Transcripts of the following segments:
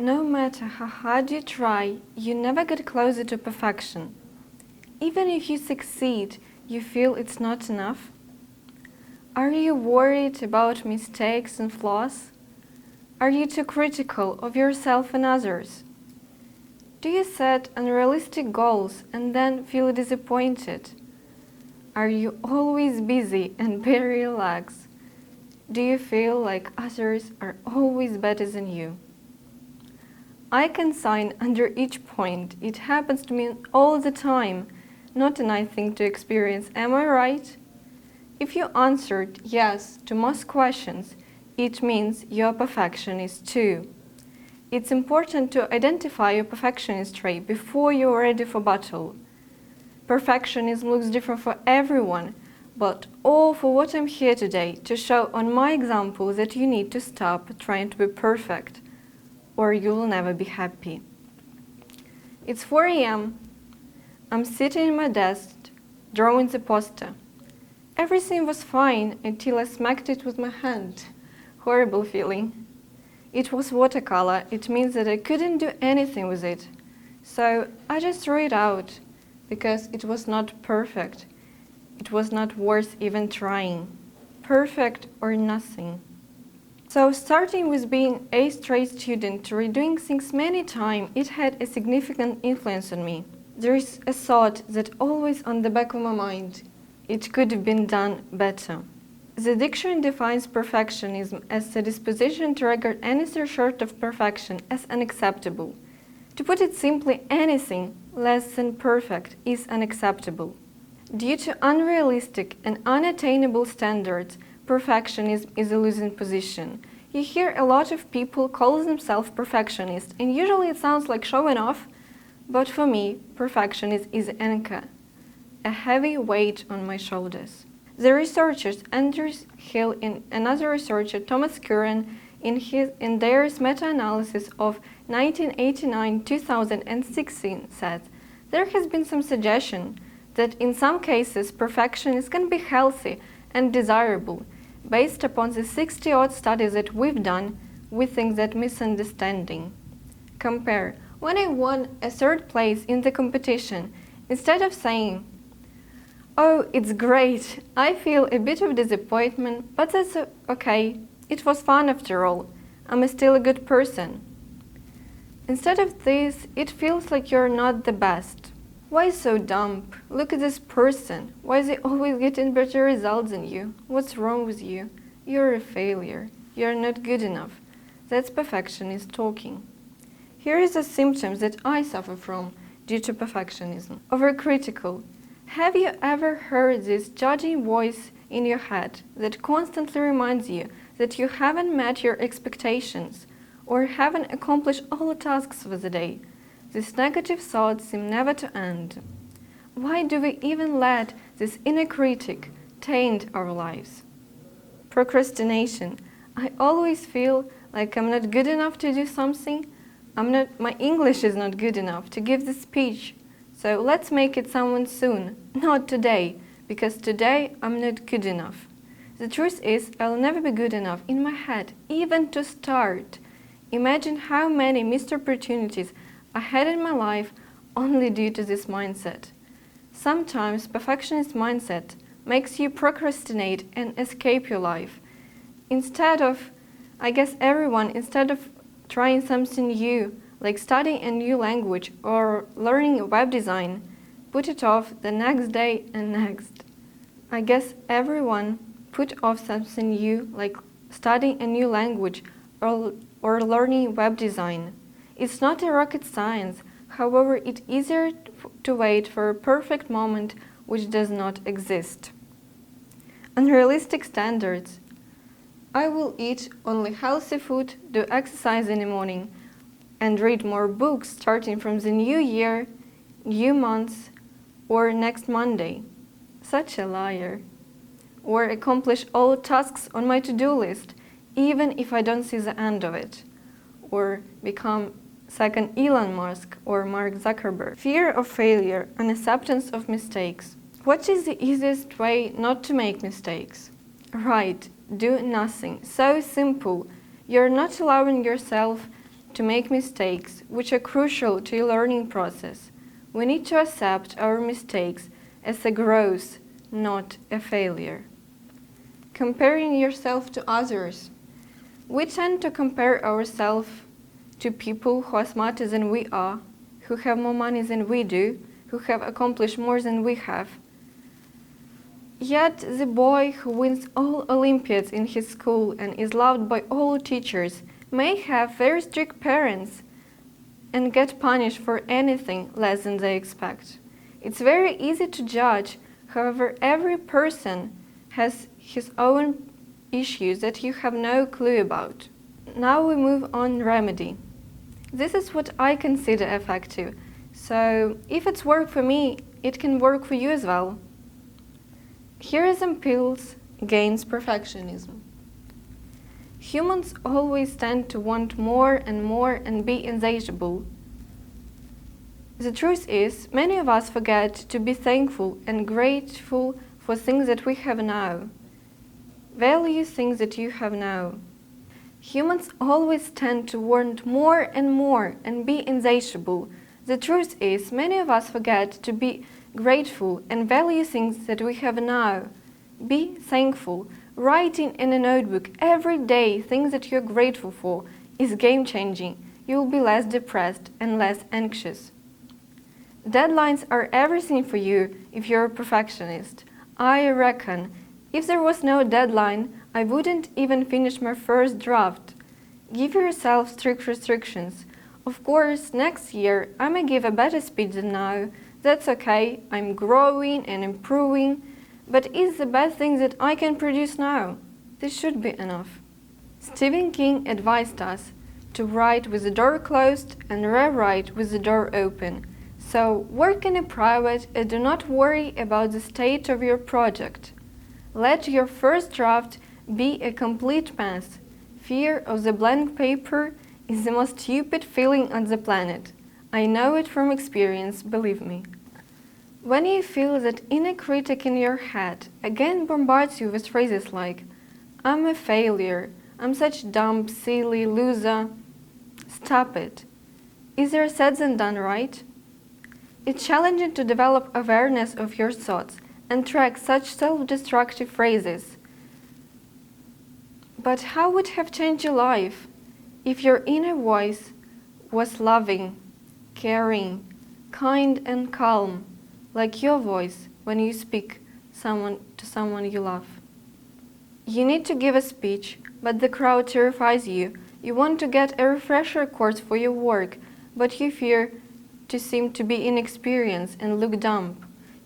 No matter how hard you try, you never get closer to perfection. Even if you succeed, you feel it's not enough. Are you worried about mistakes and flaws? Are you too critical of yourself and others? Do you set unrealistic goals and then feel disappointed? Are you always busy and barely relax? Do you feel like others are always better than you? I can sign under each point. It happens to me all the time. Not a nice thing to experience, am I right? If you answered yes to most questions, it means you're a perfectionist too. It's important to identify your perfectionist trait before you're ready for battle. Perfectionism looks different for everyone, but all for what I'm here today to show on my example that you need to stop trying to be perfect, or you'll never be happy. It's 4 a.m. I'm sitting at my desk, drawing the poster. Everything was fine until I smacked it with my hand. Horrible feeling. It was watercolor. It means that I couldn't do anything with it. So I just threw it out because it was not perfect. It was not worth even trying. Perfect or nothing. So starting with being a straight student to redoing things many times, it had a significant influence on me. There is a thought that always on the back of my mind. It could have been done better. The dictionary defines perfectionism as the disposition to regard anything short of perfection as unacceptable. To put it simply, anything less than perfect is unacceptable. Due to unrealistic and unattainable standards, perfectionism is a losing position. You hear a lot of people call themselves perfectionists, and usually it sounds like showing off, but for me, perfectionism is an anchor, a heavy weight on my shoulders. The researchers Andrew Hill and another researcher Thomas Curran in their meta-analysis of 1989-2016 said, there has been some suggestion that in some cases perfectionism can be healthy and desirable. Based upon the 60-odd studies that we've done, we think that misunderstanding. Compare, when I won a 3rd place in the competition, instead of saying, "Oh, it's great, I feel a bit of disappointment, but that's okay, it was fun after all, I'm still a good person." Instead of this, it feels like you're not the best. Why so dumb? Look at this person. Why is he always getting better results than you? What's wrong with you? You're a failure. You're not good enough. That's perfectionist talking. Here is the symptoms that I suffer from due to perfectionism. Overcritical. Have you ever heard this judging voice in your head that constantly reminds you that you haven't met your expectations or haven't accomplished all the tasks for the day? These negative thoughts seem never to end. Why do we even let this inner critic taint our lives? Procrastination. I always feel like I'm not good enough to do something. My English is not good enough to give the speech. So let's make it someone soon, not today, because today I'm not good enough. The truth is, I'll never be good enough in my head, even to start. Imagine how many missed opportunities I had in my life only due to this mindset. Sometimes perfectionist mindset makes you procrastinate and escape your life. Instead of trying something new, like studying a new language or learning web design, put it off the next day and next. I guess everyone put off something new, like studying a new language or learning web design. It's not a rocket science, however, it's easier to wait for a perfect moment which does not exist. Unrealistic standards. I will eat only healthy food, do exercise in the morning, and read more books starting from the new year, new month, or next Monday. Such a liar. Or accomplish all tasks on my to-do list, even if I don't see the end of it. Or become second Elon Musk or Mark Zuckerberg. Fear of failure and acceptance of mistakes. What is the easiest way not to make mistakes? Right, do nothing. So simple. You're not allowing yourself to make mistakes, which are crucial to your learning process. We need to accept our mistakes as a growth, not a failure. Comparing yourself to others. We tend to compare ourselves to people who are smarter than we are, who have more money than we do, who have accomplished more than we have. Yet the boy who wins all Olympiads in his school and is loved by all teachers may have very strict parents and get punished for anything less than they expect. It's very easy to judge, however, every person has his own issues that you have no clue about. Now we move on remedy. This is what I consider effective, so if it's worked for me, it can work for you as well. Here are some pills against perfectionism. Humans always tend to want more and more and be insatiable. The truth is, many of us forget to be thankful and grateful for things that we have now. Value things that you have now. Humans always tend to want more and be insatiable. The truth is, many of us forget to be grateful and value things that we have now. Be thankful. Writing in a notebook every day things that you're grateful for is game-changing. You'll be less depressed and less anxious. Deadlines are everything for you if you're a perfectionist. I reckon if there was no deadline, I wouldn't even finish my first draft. Give yourself strict restrictions. Of course, next year I may give a better speech than now. That's okay, I'm growing and improving. But it's the best thing that I can produce now. This should be enough. Stephen King advised us to write with the door closed and rewrite with the door open. So work in private and do not worry about the state of your project. Let your first draft be a complete mess. Fear of the blank paper is the most stupid feeling on the planet. I know it from experience, believe me. When you feel that inner critic in your head again bombards you with phrases like, I'm a failure, I'm such dumb, silly, loser, stop it. Easier said than done, right? It's challenging to develop awareness of your thoughts and track such self-destructive phrases. But how would have changed your life if your inner voice was loving, caring, kind and calm, like your voice when you speak to someone you love? You need to give a speech, but the crowd terrifies you. You want to get a refresher course for your work, but you fear to seem to be inexperienced and look dumb.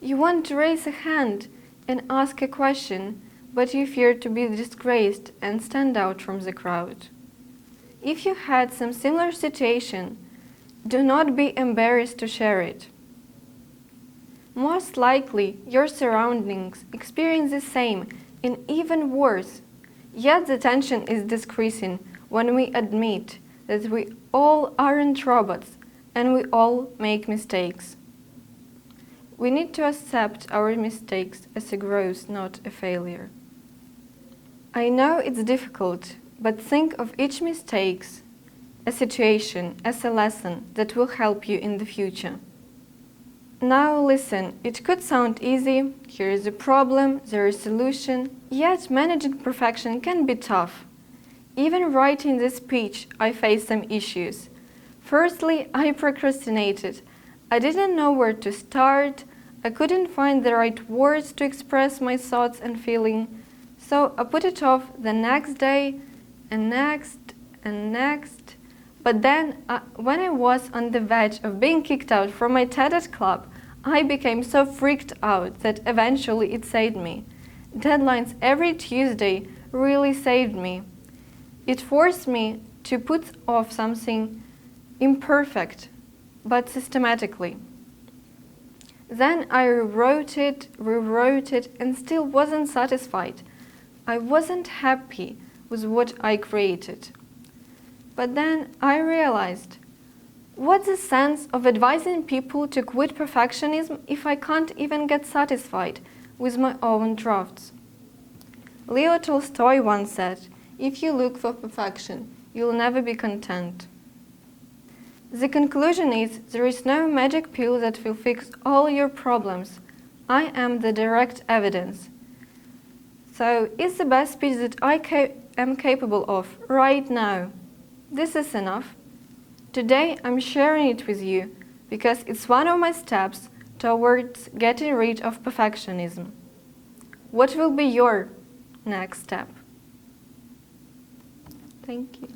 You want to raise a hand and ask a question, but you fear to be disgraced and stand out from the crowd. If you had some similar situation, do not be embarrassed to share it. Most likely, your surroundings experience the same and even worse. Yet the tension is decreasing when we admit that we all aren't robots and we all make mistakes. We need to accept our mistakes as a growth, not a failure. I know it's difficult, but think of each mistake, a situation, as a lesson that will help you in the future. Now listen, it could sound easy, here is a problem, there is a solution, yet managing perfection can be tough. Even writing this speech, I faced some issues. Firstly, I procrastinated. I didn't know where to start, I couldn't find the right words to express my thoughts and feelings, so I put it off the next day, and next, and next. But then, when I was on the verge of being kicked out from my TEDEd club, I became so freaked out that eventually it saved me. Deadlines every Tuesday really saved me. It forced me to put off something imperfect, but systematically. Then I rewrote it, and still wasn't satisfied. I wasn't happy with what I created. But then I realized, what's the sense of advising people to quit perfectionism if I can't even get satisfied with my own drafts? Leo Tolstoy once said, if you look for perfection, you'll never be content. The conclusion is there is no magic pill that will fix all your problems. I am the direct evidence. So, is the best speech that I am capable of right now. This is enough. Today I'm sharing it with you because it's one of my steps towards getting rid of perfectionism. What will be your next step? Thank you.